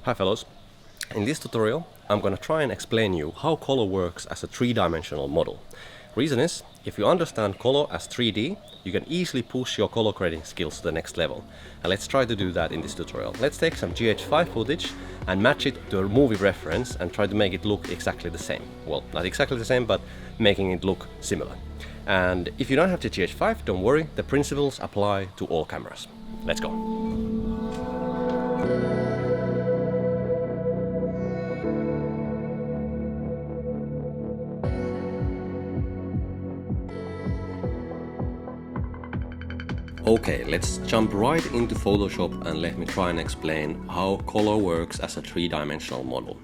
Hi fellows. In this tutorial, I'm gonna try and explain you how color works as a three-dimensional model. Reason is, if you understand color as 3D, you can easily push your color grading skills to the next level. And let's try to do that in this tutorial. Let's take some GH5 footage and match it to a movie reference and try to make it look exactly the same. Well, not exactly the same, but making it look similar. And if you don't have the GH5, don't worry, the principles apply to all cameras. Let's go. Okay, let's jump right into Photoshop and let me try and explain how color works as a three-dimensional model.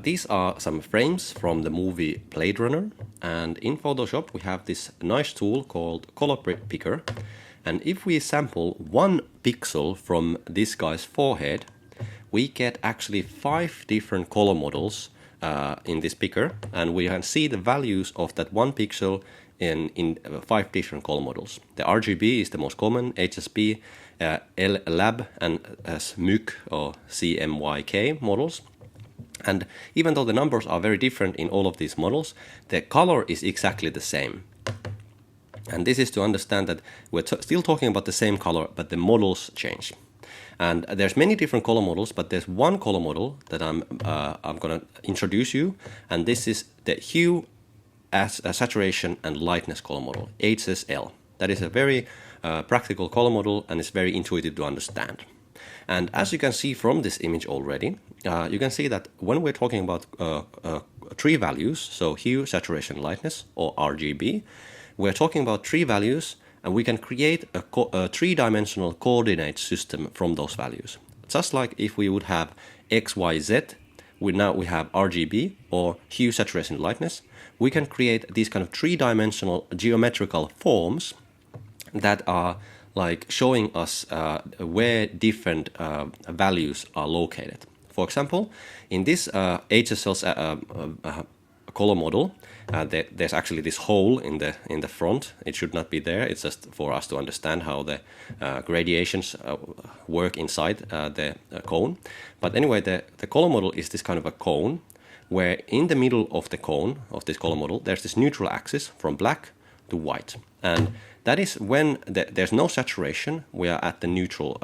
These are some frames from the movie Blade Runner, and in Photoshop we have this nice tool called Color Picker, and if we sample 1 pixel from this guy's forehead, we get actually 5 different color models in this picker, and we can see the values of that 1 pixel in 5 different color models. The RGB is the most common, HSB, LAB, and SMYK or CMYK models. And even though the numbers are very different in all of these models, the color is exactly the same. And this is to understand that we're still talking about the same color, but the models change. And there's many different color models, but there's one color model that I'm going to introduce you, and this is the hue as a saturation and lightness color model, HSL. That is a very practical color model, and it's very intuitive to understand. And as you can see from this image already, you can see that when we're talking about 3 values, so hue, saturation, lightness, or RGB, we're talking about 3 values, and we can create a 3-dimensional coordinate system from those values. Just like if we would have X, Y, Z, now we have RGB, or hue, saturation, lightness, we can create these kind of 3-dimensional geometrical forms that are like showing us where different values are located. For example, in this HSL's color model, there's actually this hole in the front. It should not be there. It's just for us to understand how the gradations work inside the cone. But anyway, the color model is this kind of a cone, where in the middle of the cone of this color model, there's this neutral axis from black to white. And that is when there's no saturation, we are at the neutral.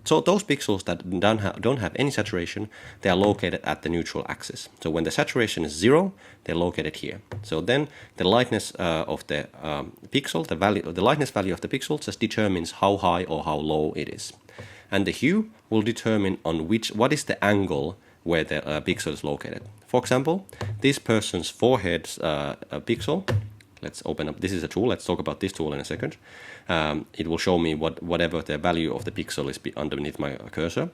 So those pixels that don't have any saturation, they are located at the neutral axis. So when the saturation is 0, they're located here. So then the lightness of the pixel, the lightness value of the pixel just determines how high or how low it is. And the hue will determine on what is the angle where the pixel is located. For example, this person's forehead's pixel. Let's open up, this is a tool, let's talk about this tool in a second. It will show me whatever the value of the pixel is underneath my cursor.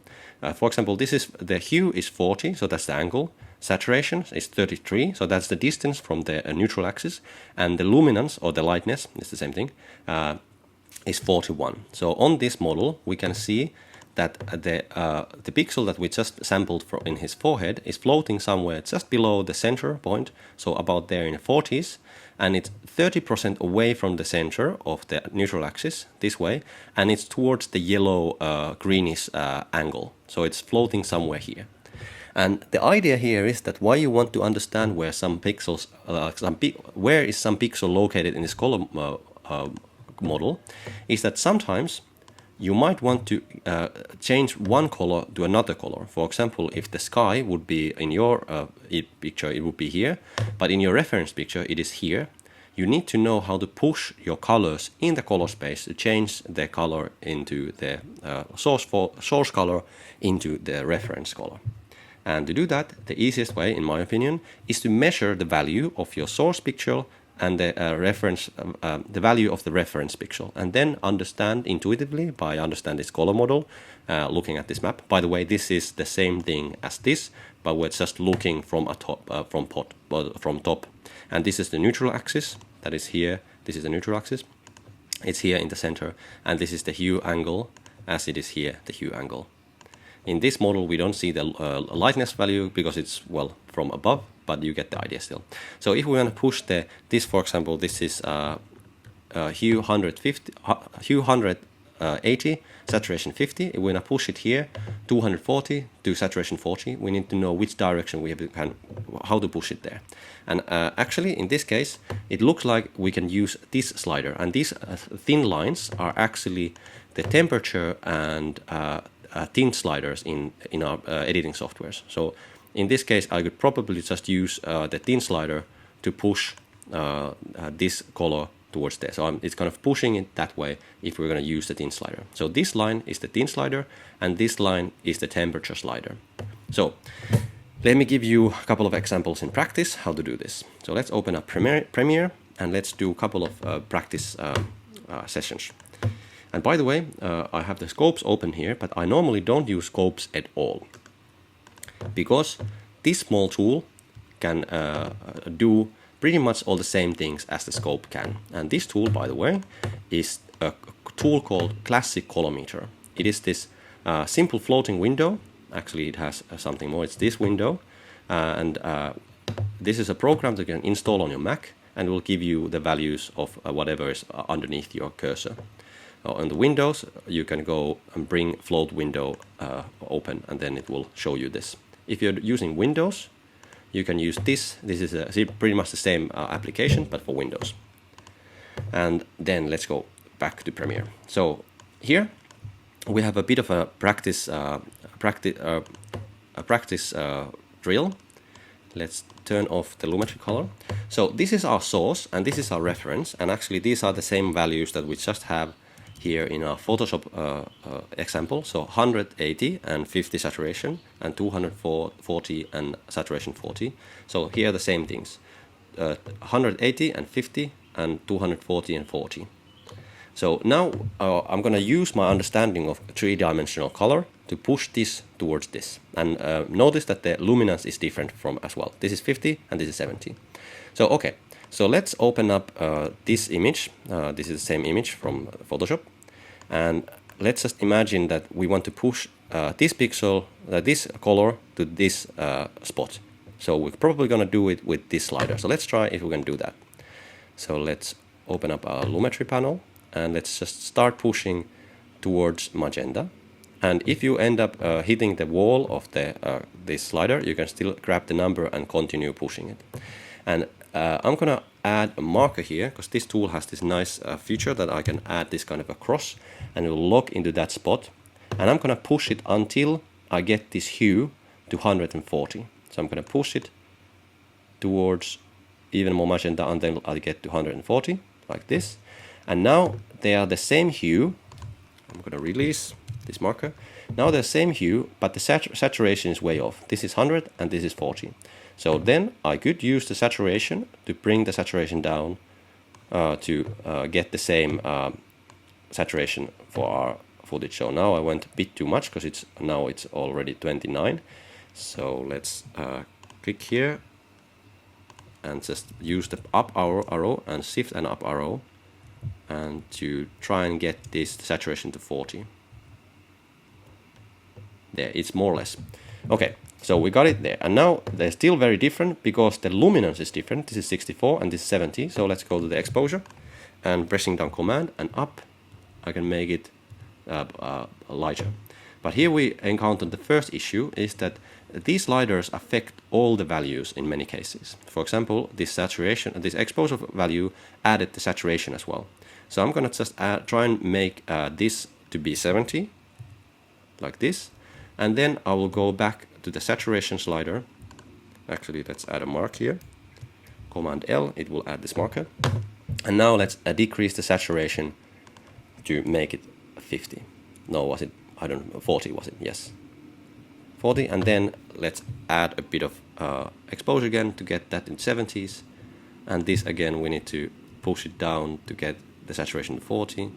For example, the hue is 40, so that's the angle. Saturation is 33, so that's the distance from the neutral axis. And the luminance, or the lightness, is the same thing, is 41. So on this model, we can see that the pixel that we just sampled in his forehead is floating somewhere just below the center point, so about there in the 40s, and it's 30% away from the center of the neutral axis, this way, and it's towards the yellow greenish angle, so it's floating somewhere here. And the idea here is that why you want to understand where some pixels, where is some pixel located in this color model, is that sometimes you might want to change one color to another color. For example, if the sky would be in your picture, it would be here, but in your reference picture, it is here. You need to know how to push your colors in the color space to change the color into the source color into the reference color. And to do that, the easiest way, in my opinion, is to measure the value of your source pixel and the the value of the reference pixel, and then understand intuitively by understand this color model, looking at this map. By the way, this is the same thing as this, but we're just looking from top. And this is the neutral axis that is here. This is the neutral axis. It's here in the center, and this is the hue angle, as it is here, the hue angle. In this model, we don't see the lightness value because it's, well, from above, but you get the idea still. So if we want to push this, for example, this is hue 100 80, saturation 50. If we're going to push it here, 240 to saturation 40, we need to know which direction we have how to push it there. And actually, in this case, it looks like we can use this slider. And these thin lines are actually the temperature and tint sliders in our editing softwares. So in this case, I could probably just use the tint slider to push this color towards there. So it's kind of pushing it that way if we're going to use the tint slider. So this line is the tint slider, and this line is the temperature slider. So let me give you a couple of examples in practice how to do this. So let's open up Premiere and let's do a couple of practice sessions. And by the way, I have the scopes open here, but I normally don't use scopes at all, because this small tool can do pretty much all the same things as the scope can. And this tool, by the way, is a tool called Classic Colorimeter. It is this simple floating window. Actually, it has something more. It's this window. And this is a program that you can install on your Mac, and will give you the values of whatever is underneath your cursor. On the windows, you can go and bring float window open, and then it will show you this. If you're using Windows, you can use this. This is pretty much the same application, but for Windows. And then let's go back to Premiere. So here we have a bit of a practice drill. Let's turn off the lumetri color. So this is our source, and this is our reference. And actually, these are the same values that we just have here in our Photoshop example. So 180 and 50 saturation, and 240 and saturation 40. So here are the same things, 180 and 50 and 240 and 40. So now I'm going to use my understanding of three-dimensional color to push this towards this. And notice that the luminance is different from as well. This is 50 and this is 70. So okay, so let's open up this image. This is the same image from Photoshop. And let's just imagine that we want to push this pixel, this color to this spot. So we're probably going to do it with this slider. So let's try if we can do that. So let's open up our lumetri panel, and let's just start pushing towards magenta. And if you end up hitting the wall of this slider, you can still grab the number and continue pushing it. And I'm going to add a marker here, because this tool has this nice feature that I can add this kind of a cross, and it will lock into that spot. And I'm going to push it until I get this hue to 140. So I'm going to push it towards even more magenta until I get to 140, like this. And now they are the same hue. I'm going to release this marker. Now they're the same hue, but the saturation is way off. This is 100 and this is 40. So then I could use the saturation to bring the saturation down to get the same saturation for our footage. So now I went a bit too much, because now it's already 29. So let's click here and just use the up arrow and shift and up arrow, and to try and get this saturation to 40. There, it's more or less. Okay, so we got it there. And now they're still very different because the luminance is different. This is 64 and this is 70. So let's go to the exposure, and pressing down Command and up, I can make it lighter. But here we encounter the first issue is that these sliders affect all the values in many cases. For example, this saturation, this exposure value added the saturation as well. So I'm going to just try and make this to be 70, like this. And then I will go back to the saturation slider. Actually, let's add a mark here. Command L, it will add this marker. And now let's decrease the saturation to make it 50. No, was it? I don't know, 40 was it? Yes. 40, and then let's add a bit of exposure again to get that in 70s. And this again, we need to push it down to get the saturation to 40.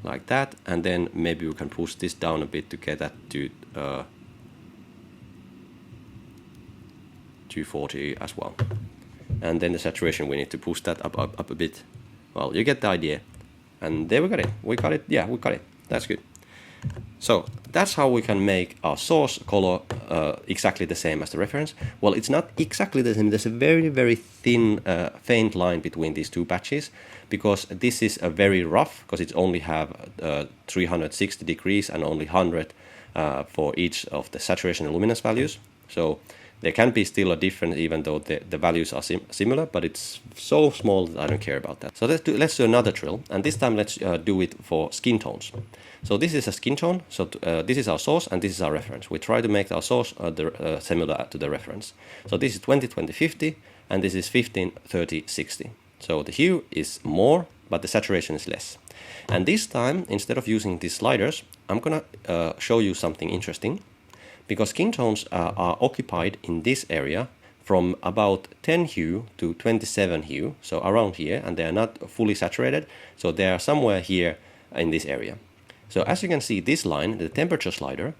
Like that, and then maybe we can push this down a bit to get that to 240 as well. And then the saturation, we need to push that up a bit. Well, you get the idea. And there we got it. We got it. Yeah, we got it. That's good. So that's how we can make our source color exactly the same as the reference? Well, it's not exactly the same. There's a very, very thin, faint line between these two patches, because this is a very rough, because it only have 360 degrees and only 100 for each of the saturation and luminance values. So there can be still a difference even though the values are similar, but it's so small that I don't care about that. So let's do another drill, and this time let's do it for skin tones. So this is a skin tone, so this is our source and this is our reference. We try to make our source similar to the reference. So this is 20, 20, 50, and this is 15, 30, 60. So the hue is more, but the saturation is less. And this time, instead of using these sliders, I'm gonna show you something interesting, because skin tones are occupied in this area from about 10 hue to 27 hue, so around here, and they are not fully saturated, so they are somewhere here in this area. So as you can see, this line, the temperature slider,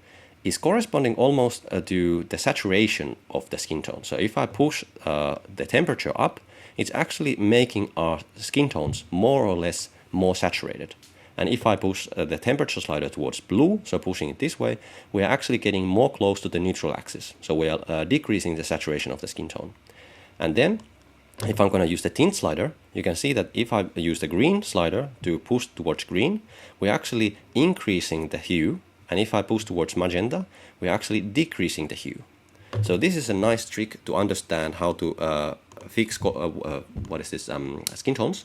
is corresponding almost to the saturation of the skin tone. So if I push the temperature up, it's actually making our skin tones more or less more saturated. And if I push the temperature slider towards blue, so pushing it this way, we are actually getting more close to the neutral axis. So we are decreasing the saturation of the skin tone. And then, if I'm going to use the tint slider, you can see that if I use the green slider to push towards green, we're actually increasing the hue. And if I push towards magenta, we're actually decreasing the hue. So this is a nice trick to understand how to fix skin tones,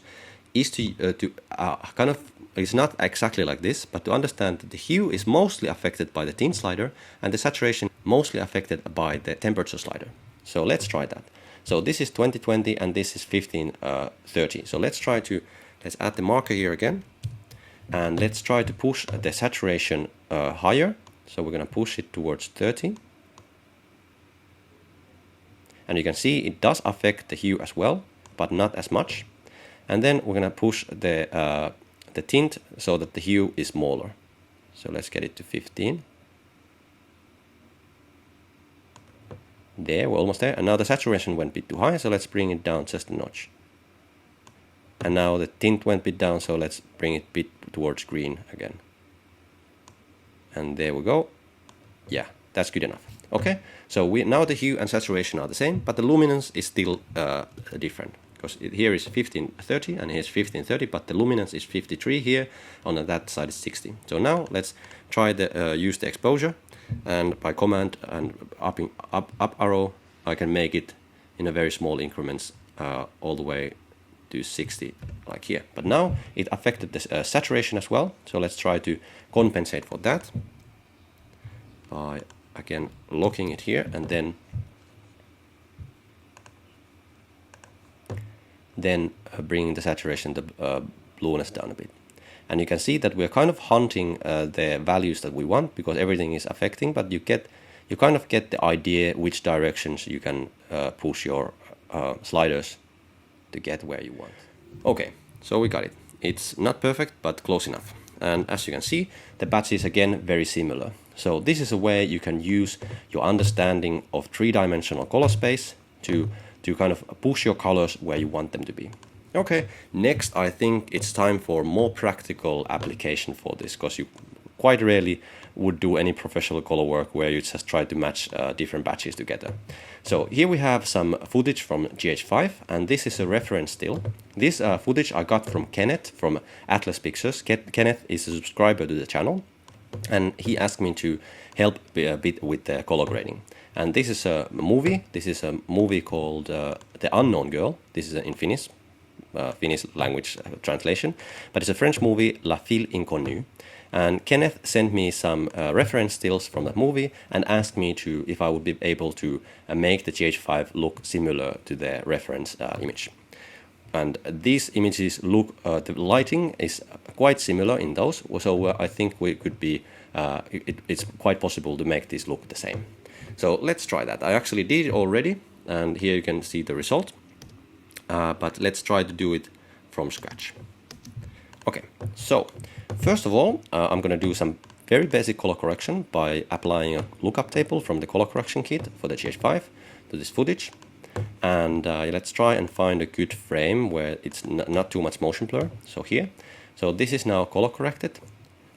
is to kind of, it's not exactly like this, but to understand that the hue is mostly affected by the tint slider and the saturation mostly affected by the temperature slider. So let's try that. So this is 2020 and this is 1530. So let's add the marker here again, and let's try to push the saturation higher. So we're going to push it towards 30. And you can see it does affect the hue as well, but not as much. And then we're going to push the tint so that the hue is smaller. So let's get it to 15. There, we're almost there. And now the saturation went a bit too high, so let's bring it down just a notch. And now the tint went a bit down, so let's bring it a bit towards green again. And there we go. Yeah, that's good enough. Okay, so now the hue and saturation are the same, but the luminance is still different. Because here is 1530 and here's 1530, but the luminance is 53 here, on that side is 60. So now let's try to use the exposure, and by command and up arrow, I can make it in a very small increments all the way to 60, like here. But now it affected the saturation as well, so let's try to compensate for that by again locking it here and then bringing the saturation, the blueness down a bit. And you can see that we're kind of hunting the values that we want, because everything is affecting, but you kind of get the idea which directions you can push your sliders to get where you want. Okay, so we got it. It's not perfect, but close enough. And as you can see, the batch is again very similar. So this is a way you can use your understanding of three-dimensional color space to kind of push your colors where you want them to be. Okay, next I think it's time for more practical application for this, because you quite rarely would do any professional color work where you just try to match different batches together. So here we have some footage from GH5, and this is a reference still. This footage I got from Kenneth from Atlas Pictures. Kenneth is a subscriber to the channel, and he asked me to help a bit with the color grading. And this is a movie. This is a movie called The Unknown Girl. This is in Finnish language translation, but it's a French movie, La Fille Inconnue. And Kenneth sent me some reference stills from that movie and asked me if I would be able to make the GH5 look similar to the reference image. And these images look, the lighting is quite similar in those, so I think we could be, it's quite possible to make this look the same. So let's try that. I actually did it already, and here you can see the result. But let's try to do it from scratch. Okay, so first of all, I'm going to do some very basic color correction by applying a lookup table from the color correction kit for the GH5 to this footage. And let's try and find a good frame where it's not too much motion blur. So here, so this is now color corrected,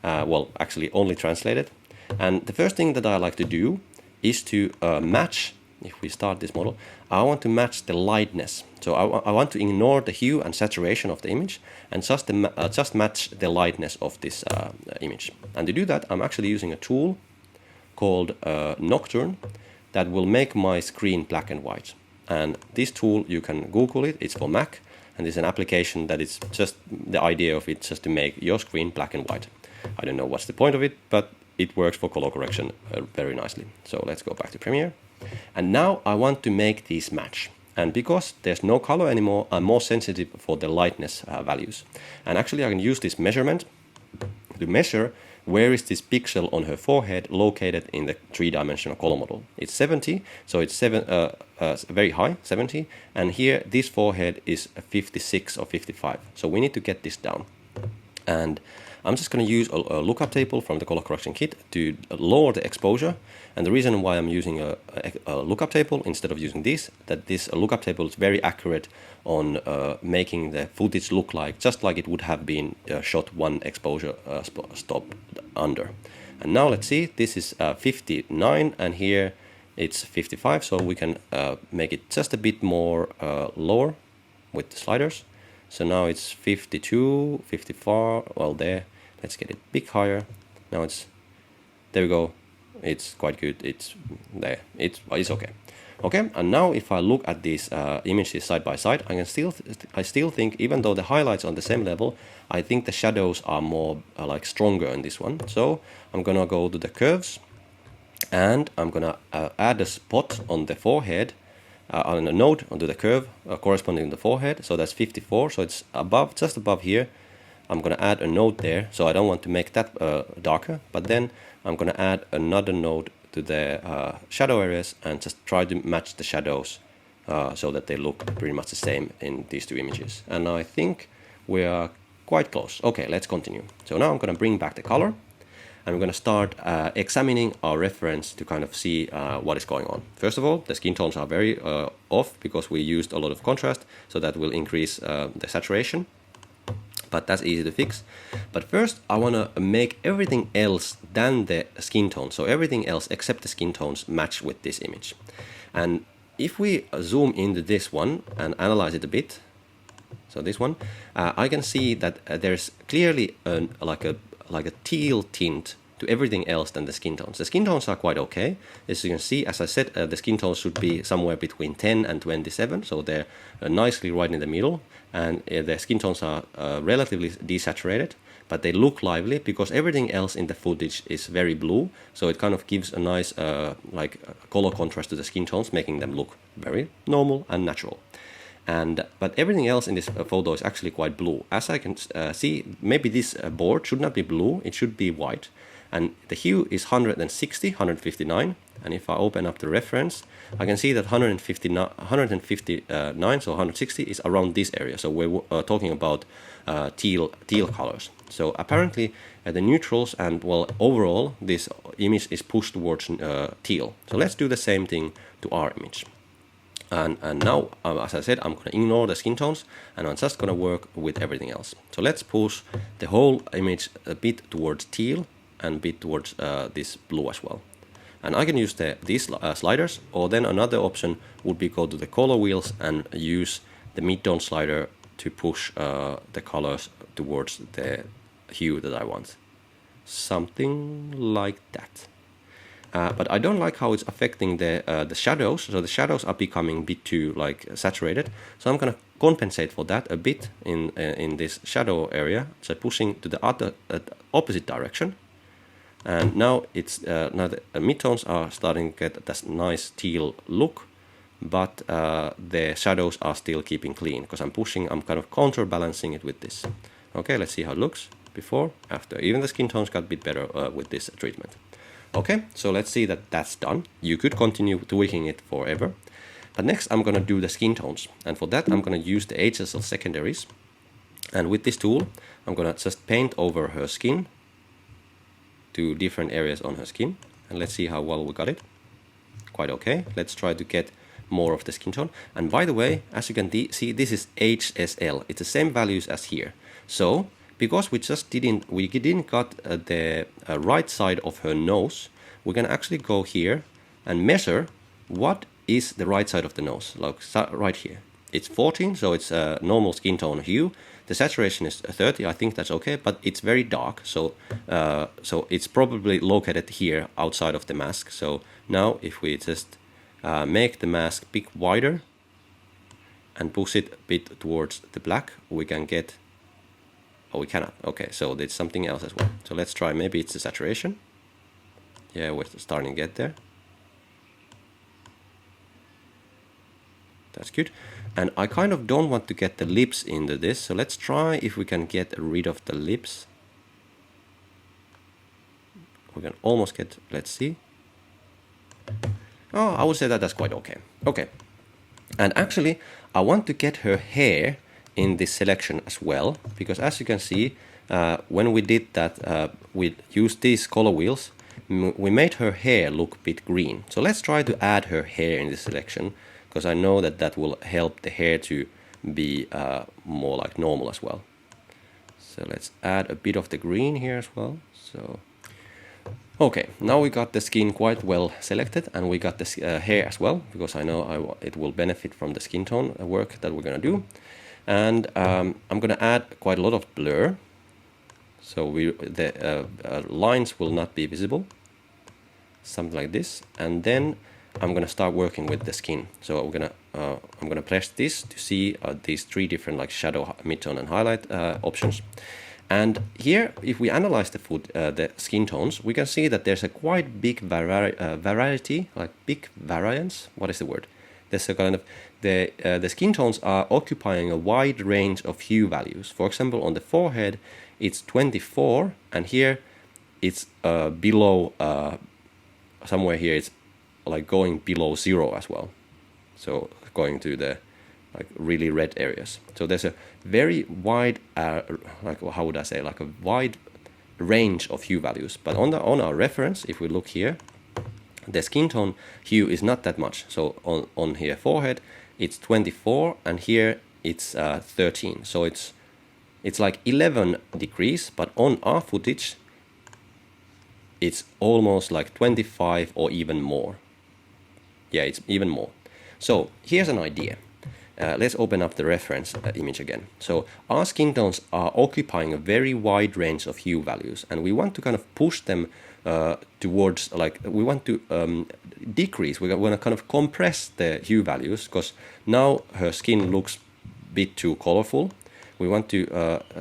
well, actually only translated. And the first thing that I like to do is to match, if we start this model, I want to match the lightness. So I want to ignore the hue and saturation of the image and just match the lightness of this image. And to do that, I'm actually using a tool called Nocturne that will make my screen black and white. And this tool, you can Google it, it's for Mac, and it's an application that is just, the idea of it just to make your screen black and white. I don't know what's the point of it, but it works for color correction very nicely. So let's go back to Premiere. And now I want to make these match. And because there's no color anymore, I'm more sensitive for the lightness values. And actually I can use this measurement to measure where is this pixel on her forehead located in the three-dimensional color model. It's 70, so it's very high, 70. And here, this forehead is 56 or 55. So we need to get this down. And I'm just going to use a lookup table from the color correction kit to lower the exposure. And the reason why I'm using a lookup table instead of using this, that this lookup table is very accurate on making the footage look like just like it would have been shot one exposure stop under. And now let's see, this is 59 and here it's 55, so we can make it just a bit more lower with the sliders. So now it's 52, 54, well there, let's get it a bit higher. Now it's, there we go, it's quite good, it's there, it's okay. Okay, and now if I look at these images side by side, I still think, even though the highlights are on the same level, I think the shadows are more like stronger in this one. So I'm gonna go to the curves, and I'm gonna add a spot on the forehead, on a node onto the curve corresponding to the forehead. So that's 54, so it's above, just above here. I'm gonna add a node there, so I don't want to make that darker, but then I'm gonna add another node to the shadow areas and just try to match the shadows so that they look pretty much the same in these two images. And I think we are quite close. Okay, let's continue. So now I'm going to bring back the color and we're going to start examining our reference to kind of see what is going on. First of all, the skin tones are very off because we used a lot of contrast, so that will increase the saturation. But that's easy to fix. But first I want to make everything else than the skin tone, so everything else except the skin tones match with this image. And if we zoom into this one and analyze it a bit, so this one, I can see that there's clearly like a teal tint to everything else than the skin tones. The skin tones are quite okay. As you can see, as I said, the skin tones should be somewhere between 10 and 27, so they're nicely right in the middle. And the skin tones are relatively desaturated, but they look lively because everything else in the footage is very blue, so it kind of gives a nice like color contrast to the skin tones, making them look very normal and natural. But everything else in this photo is actually quite blue. As I can see, maybe this board should not be blue, it should be white. And the hue is 160, 159. And if I open up the reference, I can see that 159, so 160 is around this area. So we're talking about teal colors. So apparently the neutrals and, well, overall, this image is pushed towards teal. So let's do the same thing to our image. And now, as I said, I'm going to ignore the skin tones and I'm just going to work with everything else. So let's push the whole image a bit towards teal and a bit towards this blue as well. And I can use these sliders, or then another option would be go to the color wheels and use the mid-tone slider to push the colors towards the hue that I want. Something like that. But I don't like how it's affecting the shadows. So the shadows are becoming a bit too like saturated. So I'm going to compensate for that a bit in this shadow area. So pushing to the opposite direction. And now it's now the midtones are starting to get this nice teal look, but the shadows are still keeping clean because I'm kind of counterbalancing it with this. Okay, let's see how it looks before, after. Even the skin tones got a bit better with this treatment. Okay, so let's see that that's done. You could continue tweaking it forever. But next I'm going to do the skin tones. And for that I'm going to use the HSL secondaries. And with this tool, I'm going to just paint over her skin to different areas on her skin. And let's see how well we got it. Quite okay. Let's try to get more of the skin tone. And by the way, as you can see, this is HSL. It's the same values as here. So because we didn't cut the right side of her nose, we can actually go here and measure what is the right side of the nose, like right here. It's 14, so it's a normal skin tone hue. The saturation is 30, I think that's okay, but it's very dark, so it's probably located here outside of the mask. So now if we just make the mask a bit wider and push it a bit towards the black, we can get, oh, we cannot, okay, so there's something else as well. So let's try, maybe it's the saturation. Yeah, we're starting to get there. That's good. And I kind of don't want to get the lips into this, so let's try if we can get rid of the lips. We can almost get, let's see. Oh, I would say that that's quite okay. Okay. And actually, I want to get her hair in this selection as well, because as you can see, when we did that, we used these color wheels, we made her hair look a bit green. So let's try to add her hair in this selection, because I know that that will help the hair to be more like normal as well. So let's add a bit of the green here as well. So okay, now we got the skin quite well selected, and we got the hair as well, because I know it will benefit from the skin tone work that we're gonna do. And I'm gonna add quite a lot of blur, so the lines will not be visible, something like this. And then I'm gonna start working with the skin. So I'm gonna press this to see these three different like shadow, midtone, and highlight options. And here, if we analyze the skin tones, we can see that there's a quite big variety, like big variance. What is the word? There's a kind of the skin tones are occupying a wide range of hue values. For example, on the forehead, it's 24, and here it's below. Somewhere here, it's like going below 0 as well. So going to the like really red areas. So there's a very wide, like how would I say, like a wide range of hue values. But on our reference, if we look here, the skin tone hue is not that much. So on here forehead, it's 24, and here it's 13. So it's like 11 degrees. But on our footage, it's almost like 25 or even more. Yeah, it's even more. So here's an idea. Let's open up the reference image again. So our skin tones are occupying a very wide range of hue values, and we want to kind of push them towards, like, we want to decrease, we want to kind of compress the hue values, because now her skin looks a bit too colorful. We want to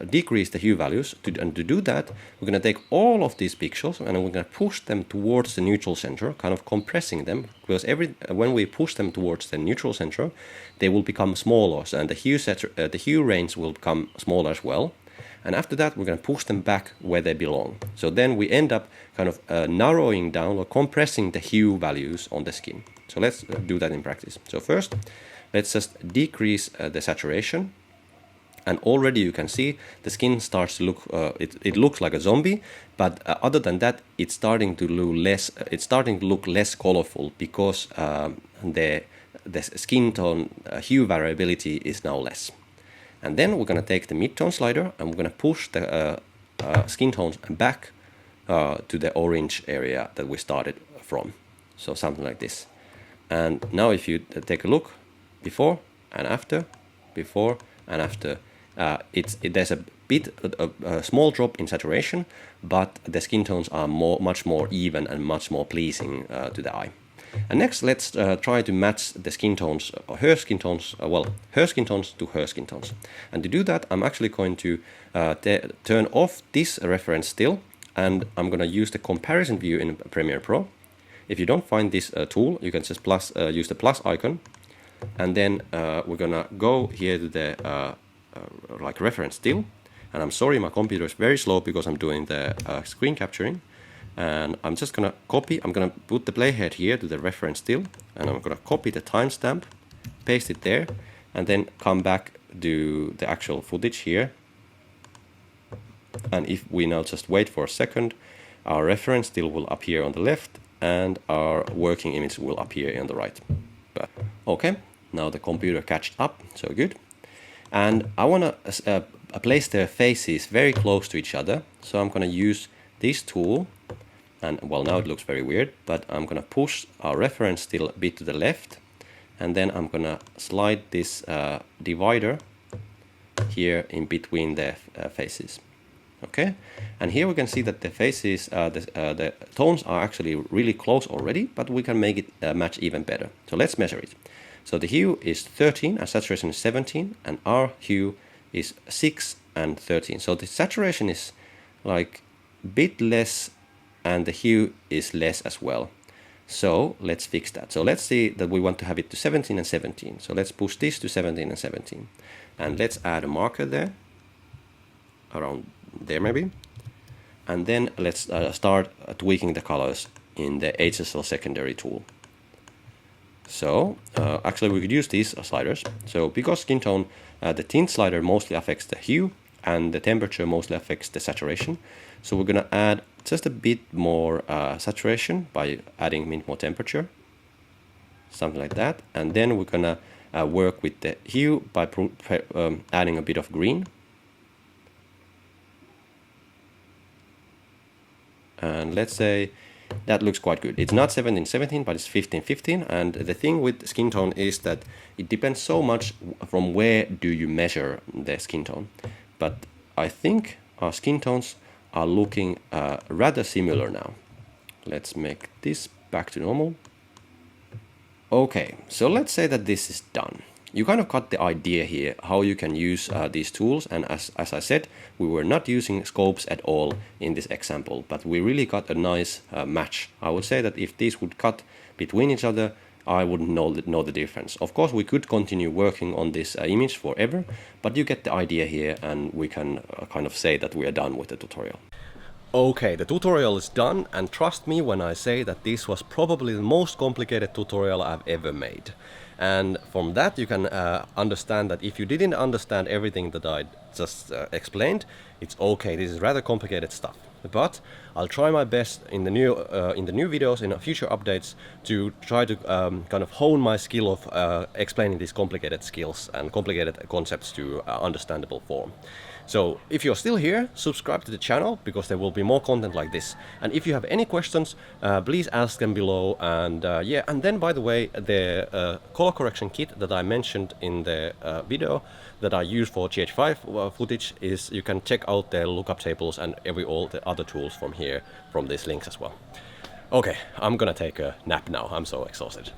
decrease the hue values, and to do that, we're going to take all of these pixels and we're going to push them towards the neutral center, kind of compressing them, because when we push them towards the neutral center, they will become smaller, and the hue range will become smaller as well. And after that, we're going to push them back where they belong. So then we end up kind of narrowing down or compressing the hue values on the skin. So let's do that in practice. So first, let's just decrease the saturation. And already you can see the skin starts to look, it looks like a zombie, but other than that, it's starting to look less colorful, because the skin tone hue variability is now less. And then we're going to take the midtone slider and we're going to push the skin tones back to the orange area that we started from. So something like this. And now if you take a look, before and after, before and after, there's a bit a small drop in saturation, but the skin tones are much more even and much more pleasing to the eye. And next, let's try to match the skin tones, or her skin tones, her skin tones to her skin tones. And to do that, I'm actually going to turn off this reference still, and I'm going to use the comparison view in Premiere Pro. If you don't find this tool, you can just use the plus icon, and then we're going to go here to the like reference still. And I'm sorry, my computer is very slow because I'm doing the screen capturing. And I'm just gonna copy, I'm gonna put the playhead here to the reference still, and I'm gonna copy the timestamp, paste it there, and then come back to the actual footage here. And if we now just wait for a second, our reference still will appear on the left, and our working image will appear on the right. Okay, now the computer catched up, so good. And I wanna place their faces very close to each other, so I'm gonna use this tool and well, now it looks very weird, but I'm gonna push our reference still a bit to the left, and then I'm gonna slide this divider here in between the faces. Okay, and here we can see that the faces, the tones are actually really close already, but we can make it match even better. So let's measure it. So the hue is 13 and saturation is 17, and our hue is 6 and 13. So the saturation is like a bit less and the hue is less as well. So let's fix that. So let's see that we want to have it to 17 and 17. So let's push this to 17 and 17. And let's add a marker there, around there maybe. And then let's start tweaking the colors in the HSL secondary tool. So actually we could use these sliders. So because skin tone, the tint slider mostly affects the hue and the temperature mostly affects the saturation. So we're gonna add just a bit more saturation by adding a bit more temperature, something like that. And then we're gonna work with the hue by adding a bit of green. And let's say that looks quite good. It's not 17-17, but it's 15-15. And the thing with skin tone is that it depends so much from where do you measure the skin tone. But I think our skin tones are looking rather similar now. Let's make this back to normal. Okay, so let's say that this is done. You kind of got the idea here how you can use these tools, and as I said, we were not using scopes at all in this example, but we really got a nice match. I would say that if these would cut between each other, I wouldn't know the difference. Of course, we could continue working on this image forever, but you get the idea here, and we can kind of say that we are done with the tutorial. Okay, the tutorial is done, and trust me when I say that this was probably the most complicated tutorial I've ever made. And from that you can understand that if you didn't understand everything that I just explained, it's okay. This is rather complicated stuff. But I'll try my best in the new videos, in future updates, to try to kind of hone my skill of explaining these complicated skills and complicated concepts to understandable form. So if you're still here, subscribe to the channel because there will be more content like this. And if you have any questions, please ask them below. And yeah, and then by the way, the color correction kit that I mentioned in the video that I use for GH5 footage is you can check out the lookup tables and all the other tools from here, from these links as well. Okay, I'm gonna take a nap now. I'm so exhausted.